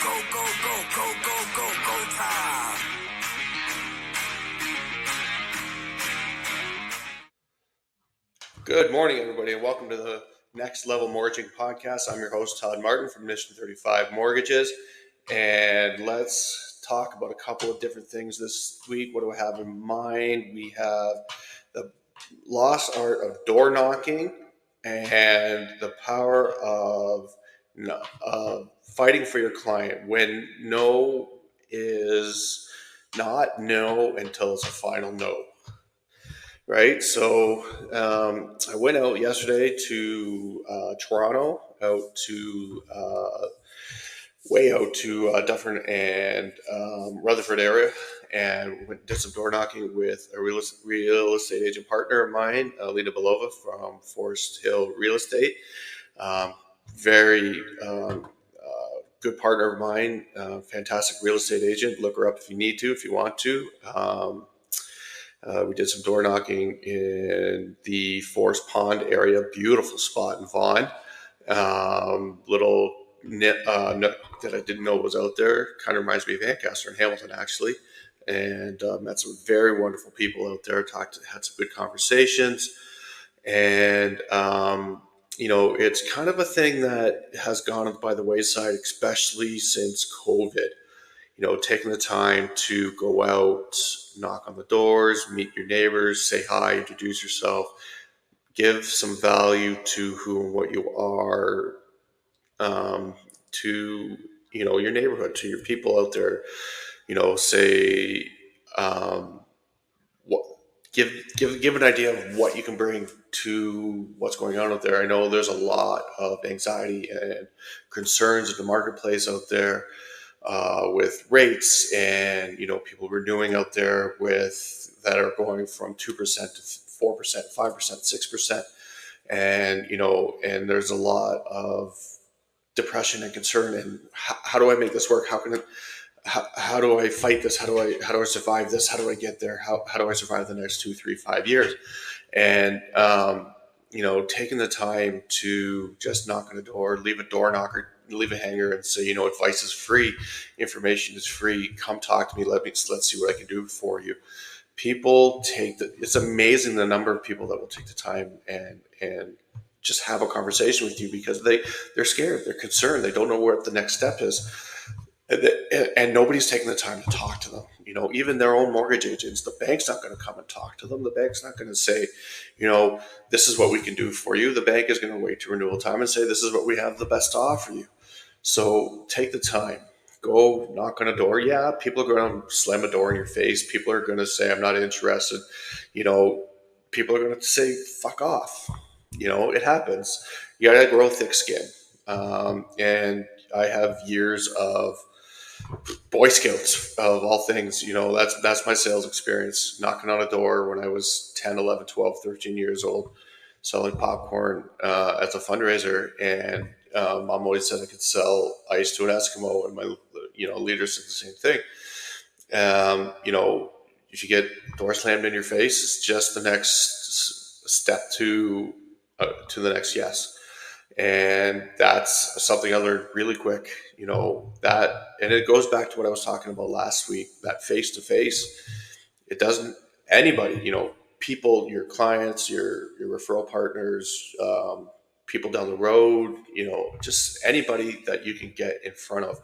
Go, go, go, go, go, go, go time. Good morning, everybody, and welcome to the Next Level Mortgaging Podcast. I'm your host, Todd Martin from Mission 35 Mortgages, and let's talk about a couple of different things this week. What do I have in mind? We have the lost art of door knocking and the power of fighting for your client when no is not no until it's a final no. Right. So I went out yesterday to Toronto, way out to Dufferin and Rutherford area, and did some door knocking with a real estate agent partner of mine, Lena Belova from Forest Hill Real Estate. Very good partner of mine, fantastic real estate agent. Look her up if you need to, if you want to. We did some door knocking in the Forest Pond area, beautiful spot in Vaughan. Little nook that I didn't know was out there. Kind of reminds me of Ancaster and Hamilton, actually. And met some very wonderful people out there. Had some good conversations. And, it's kind of a thing that has gone by the wayside, especially since COVID. Taking the time to go out, knock on the doors, meet your neighbors, say hi, introduce yourself, give some value to who and what you are, to your neighborhood, to your people out there. Say what give an idea of what you can bring to what's going on out there. I know there's a lot of anxiety and concerns in the marketplace out there. With rates and people renewing out there that are going from 2% to 4%, 5%, 6%, and there's a lot of depression and concern. And how do I make this work? How do I fight this? How do I survive this? How do I get there? How do I survive the next 2, 3, 5 years? And taking the time to just knock on the door, leave a door knocker, leave a hanger, and say, advice is free, information is free. Come talk to me. Let's see what I can do for you. It's amazing the number of people that will take the time and just have a conversation with you because they're scared, they're concerned, they don't know where the next step is. And nobody's taking the time to talk to them. Even their own mortgage agents, the bank's not going to come and talk to them. The bank's not going to say, this is what we can do for you. The bank is going to wait to renewal time and say, this is what we have the best to offer you. So take the time, go knock on a door. Yeah, people are going to slam a door in your face. People are going to say, I'm not interested. People are going to say, fuck off. It happens. You got to grow thick skin. And I have years of Boy Scouts of all things. That's my sales experience, knocking on a door when I was 10, 11, 12, 13 years old, selling popcorn as a fundraiser. And mom always said I could sell ice to an Eskimo, and my leader said the same thing. If you get door slammed in your face, it's just the next step to the next yes. And that's something I learned really quick, and it goes back to what I was talking about last week, that face to face. It doesn't, anybody, people, your clients, your referral partners, people down the road, just anybody that you can get in front of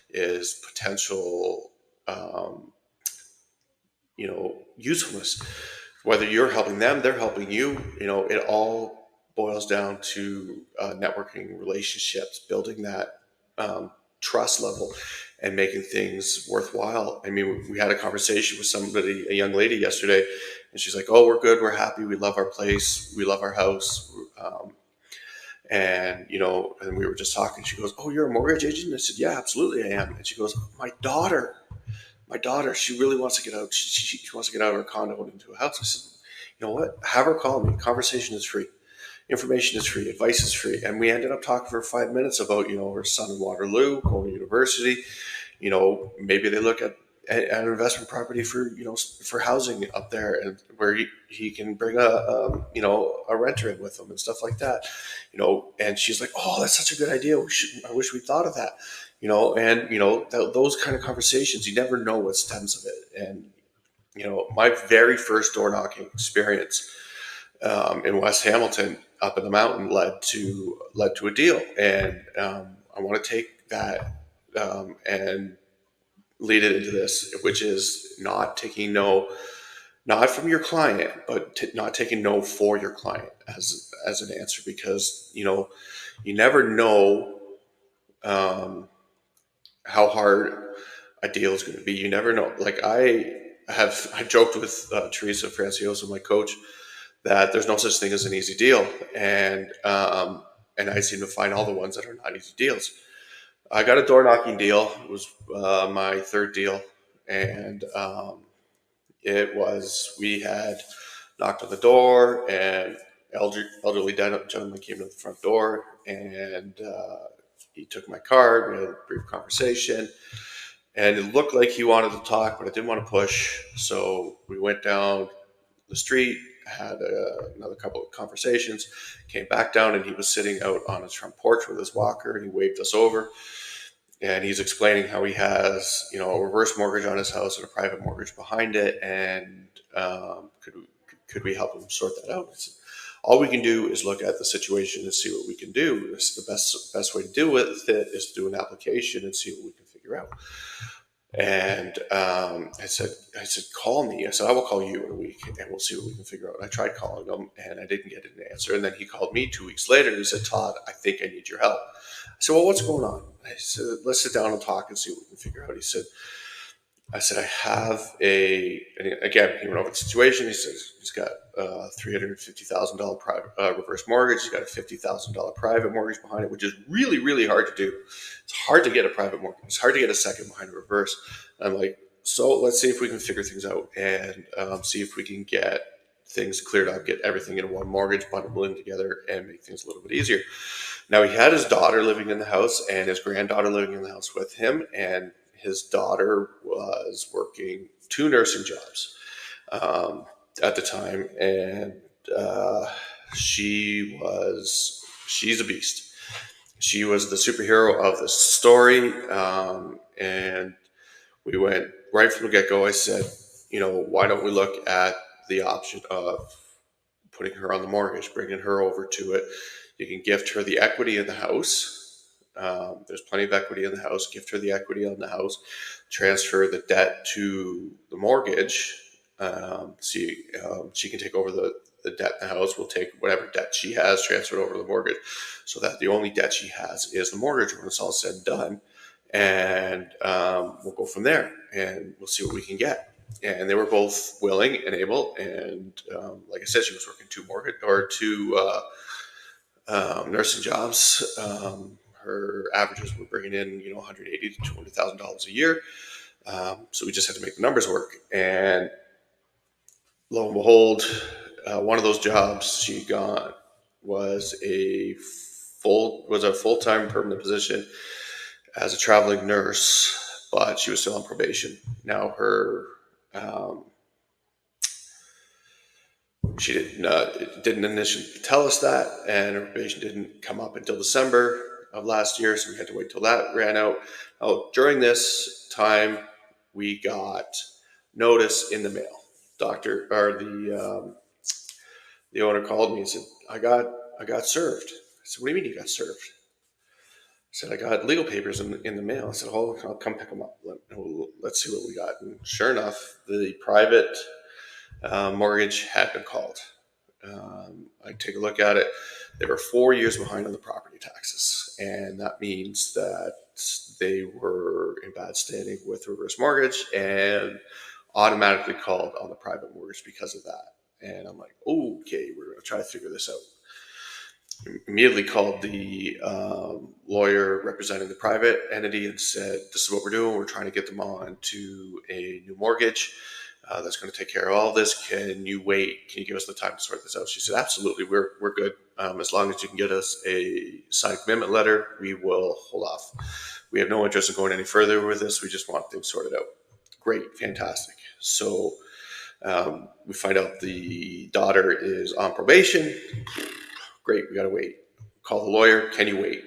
is potential, usefulness. Whether you're helping them, they're helping you, it all boils down to networking, relationships, building that trust level and making things worthwhile. I mean, we had a conversation with somebody, a young lady yesterday, and she's like, oh, we're good, we're happy, we love our place, we love our house. And we were just talking. She goes, oh, you're a mortgage agent? And I said, yeah, absolutely I am. And she goes, my daughter, she really wants to get out. She wants to get out of her condo and into a house. I said, you know what? Have her call me. Conversation is free. Information is free. Advice is free. And we ended up talking for 5 minutes about, her son in Waterloo, going to university. Maybe they look at an investment property for housing up there, and where he can bring a renter in with him and stuff like that. And she's like, oh, that's such a good idea. I wish we thought of that. those kind of conversations, you never know what stems of it. And my very first door knocking experience in West Hamilton, up in the mountain, led to a deal, and I want to take that and lead it into this, which is not taking no, not from your client, but not taking no for your client as an answer, because you never know how hard a deal is going to be. You never know. Like I joked with Teresa Franciosa, my coach, that there's no such thing as an easy deal, and I seem to find all the ones that are not easy deals. I got a door knocking deal. It was my third deal, and it was we had knocked on the door, and elderly gentleman came to the front door, and he took my card. We had a brief conversation, and it looked like he wanted to talk, but I didn't want to push. So we went down the street, had another couple of conversations, came back down, and he was sitting out on his front porch with his walker, and he waved us over. And he's explaining how he has, a reverse mortgage on his house and a private mortgage behind it, and could we help him sort that out? All we can do is look at the situation and see what we can do. The best way to deal with it is to do an application and see what we can figure out. And I said, call me. I said, I will call you in a week, and we'll see what we can figure out. And I tried calling him, and I didn't get an answer. And then he called me 2 weeks later, and he said, Todd, I think I need your help. I said, well, what's going on? I said, let's sit down and talk and see what we can figure out. I said, I have and again, he went over the situation. He says he's got a $350,000 private reverse mortgage. He's got a $50,000 private mortgage behind it, which is really, really hard to do. It's hard to get a private mortgage. It's hard to get a second behind a reverse. And I'm like, so let's see if we can figure things out and see if we can get things cleared up, get everything in one mortgage, bundle them together, and make things a little bit easier. Now, he had his daughter living in the house and his granddaughter living in the house with him, and his daughter was working 2 nursing jobs at the time, and she's a beast. She was the superhero of the story, and we went right from the get-go. I said, why don't we look at the option of putting her on the mortgage, bringing her over to it. You can gift her the equity in the house. There's plenty of equity in the house. Gift her the equity on the house. Transfer the debt to the mortgage. She can take over the debt in the house. We'll take whatever debt she has, transfer it over to the mortgage, so that the only debt she has is the mortgage when it's all said and done. And we'll go from there, and we'll see what we can get. And they were both willing and able. And like I said, she was working 2 nursing jobs. Her averages were bringing in, $180,000 to $200,000 a year. So we just had to make the numbers work. And lo and behold, one of those jobs she got was a full-time permanent position as a traveling nurse, but she was still on probation. Now she didn't initially tell us that, and her probation didn't come up until December of last year, so we had to wait till that ran out. During this time, we got notice in the mail. The owner called me and said, I got served. I said, what do you mean you got served? I said, I got legal papers in the mail. I said, oh, I'll come pick them up. Let's see what we got. And sure enough, the private mortgage had been called. I take a look at it. They were 4 years behind on the property taxes. And that means that they were in bad standing with reverse mortgage and automatically called on the private mortgage because of that. And I'm like, okay, we're going to try to figure this out. Immediately called the lawyer representing the private entity and said, this is what we're doing. We're trying to get them on to a new mortgage that's going to take care of all this. Can you wait? Can you give us the time to sort this out? She said, absolutely. We're good. As long as you can get us a signed commitment letter, we will hold off. We have no interest in going any further with this. We just want things sorted out. Great. Fantastic. So we find out the daughter is on probation. Great, we got to wait. Call the lawyer. Can you wait?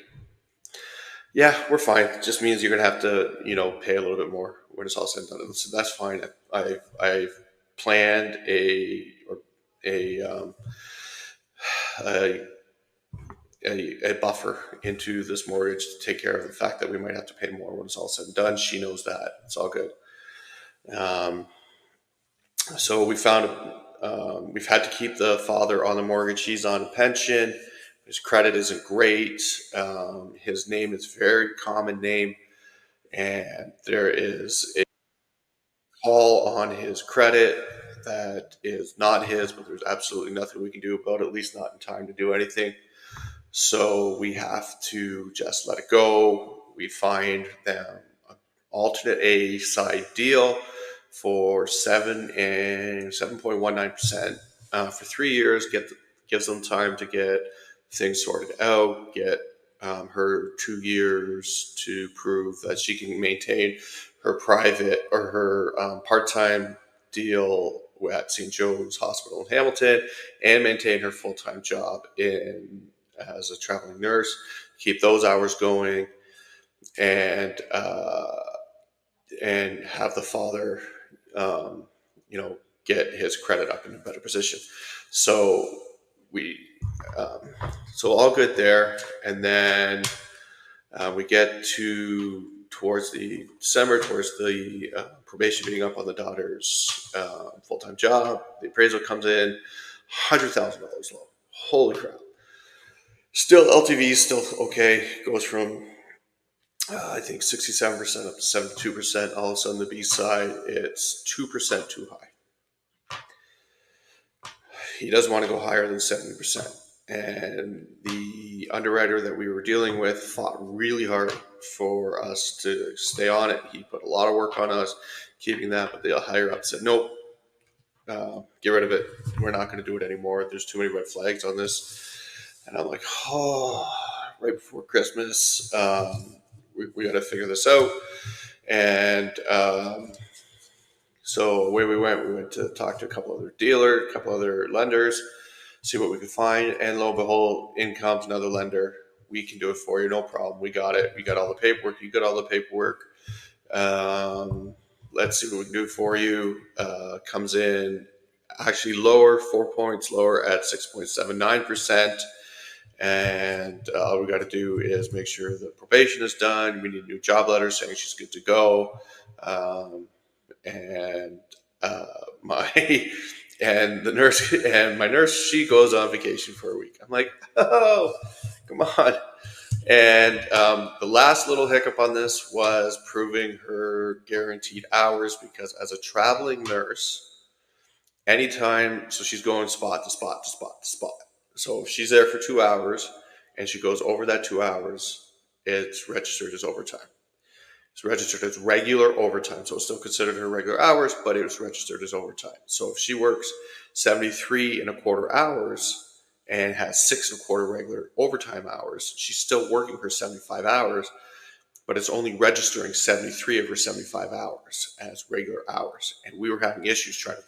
Yeah, we're fine. It just means you're gonna have to, pay a little bit more when it's all said and done. So that's fine. I've planned a a, a buffer into this mortgage to take care of the fact that we might have to pay more when it's all said and done. She knows that. It's all good. Um, so we've had to keep the father on the mortgage. He's on a pension. His credit isn't great. His name is a very common name, and there is a call on his credit that is not his, but there's absolutely nothing we can do about it, at least not in time to do anything. So we have to just let it go. We find them an alternate A side deal for 7.19% for 3 years. Gives them time to get things sorted out. Get her 2 years to prove that she can maintain her private or her part-time deal at St. Joe's Hospital in Hamilton and maintain her full-time job in as a traveling nurse, keep those hours going, and have the father, um, get his credit up in a better position. So we, um, so all good there, and then we get to towards the December, towards the probation being up on the daughter's full-time job. The appraisal comes in $100,000 low. Holy crap! Still, LTV is still okay. Goes from I think 67% up to 72%. All of a sudden, the B side, it's 2% too high. He doesn't want to go higher than 70%. And the underwriter that we were dealing with fought really hard for us to stay on it. He put a lot of work on us keeping that, but the higher up said, nope, get rid of it. We're not going to do it anymore. There's too many red flags on this. And I'm like, oh, right before Christmas, we got to figure this out. And so away we went. We went to talk to a couple other dealers, a couple other lenders, see what we could find. And lo and behold, in comes another lender. We can do it for you, no problem. We got it. We got all the paperwork. You got all the paperwork. Let's see what we can do for you. Comes in actually lower, 4 points lower at 6.79%. And all we got to do is make sure the probation is done. We need a new job letter saying she's good to go. And my and the nurse and my nurse, she goes on vacation for a week. I'm like, oh, come on. And the last little hiccup on this was proving her guaranteed hours, because as a traveling nurse, anytime, so she's going spot to spot to spot to spot. So if she's there for 2 hours and she goes over that 2 hours, it's registered as overtime. It's registered as regular overtime. So it's still considered her regular hours, but it was registered as overtime. So if she works 73 and a quarter hours and has 6 and a quarter regular overtime hours, she's still working her 75 hours, but it's only registering 73 of her 75 hours as regular hours. And we were having issues trying to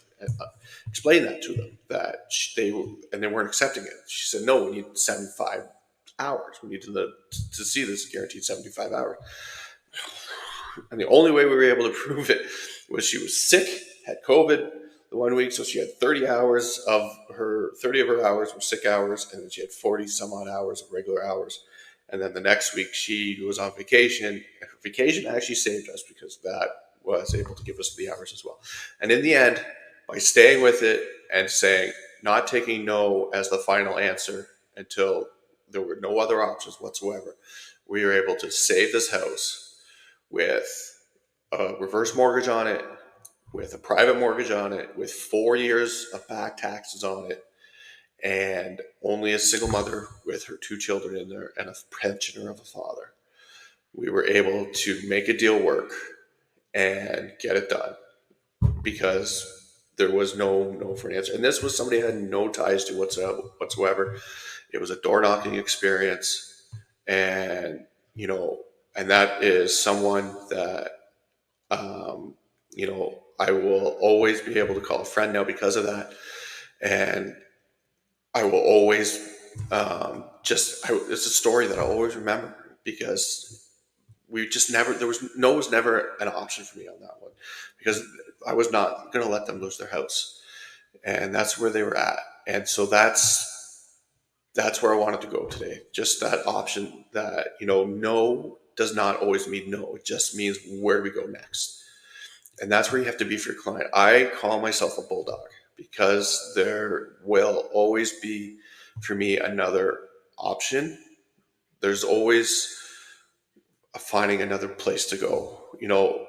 explain that to them, that they weren't accepting it. She said, no, we need 75 hours. We need to see this guaranteed 75 hours. And the only way we were able to prove it was she was sick, had COVID the 1 week, so she had 30 of her hours were sick hours, and then she had 40 some odd hours of regular hours. And then the next week she was on vacation. And her vacation actually saved us, because that was able to give us the hours as well. And in the end, by staying with it and saying, not taking no as the final answer until there were no other options whatsoever, we were able to save this house with a reverse mortgage on it, with a private mortgage on it, with 4 years of back taxes on it, and only a single mother with her 2 children in there and a pensioner of a father. We were able to make a deal work and get it done, because there was no for an answer. And this was somebody I had no ties to whatsoever. It was a door knocking experience, and and that is someone that I will always be able to call a friend now because of that. And I will always it's a story that I'll always remember, because we just never, there was, no was never an option for me on that one, because I was not going to let them lose their house. And that's where they were at. And so that's where I wanted to go today. Just that option that, no does not always mean no. It just means where do we go next? And that's where you have to be for your client. I call myself a bulldog because there will always be, for me, another option. There's always finding another place to go.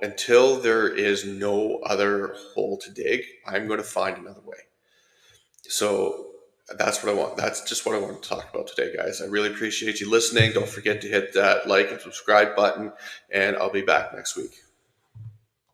Until there is no other hole to dig, I'm going to find another way. So that's what I want. That's just what I want to talk about today, guys. I really appreciate you listening. Don't forget to hit that like and subscribe button, and I'll be back next week.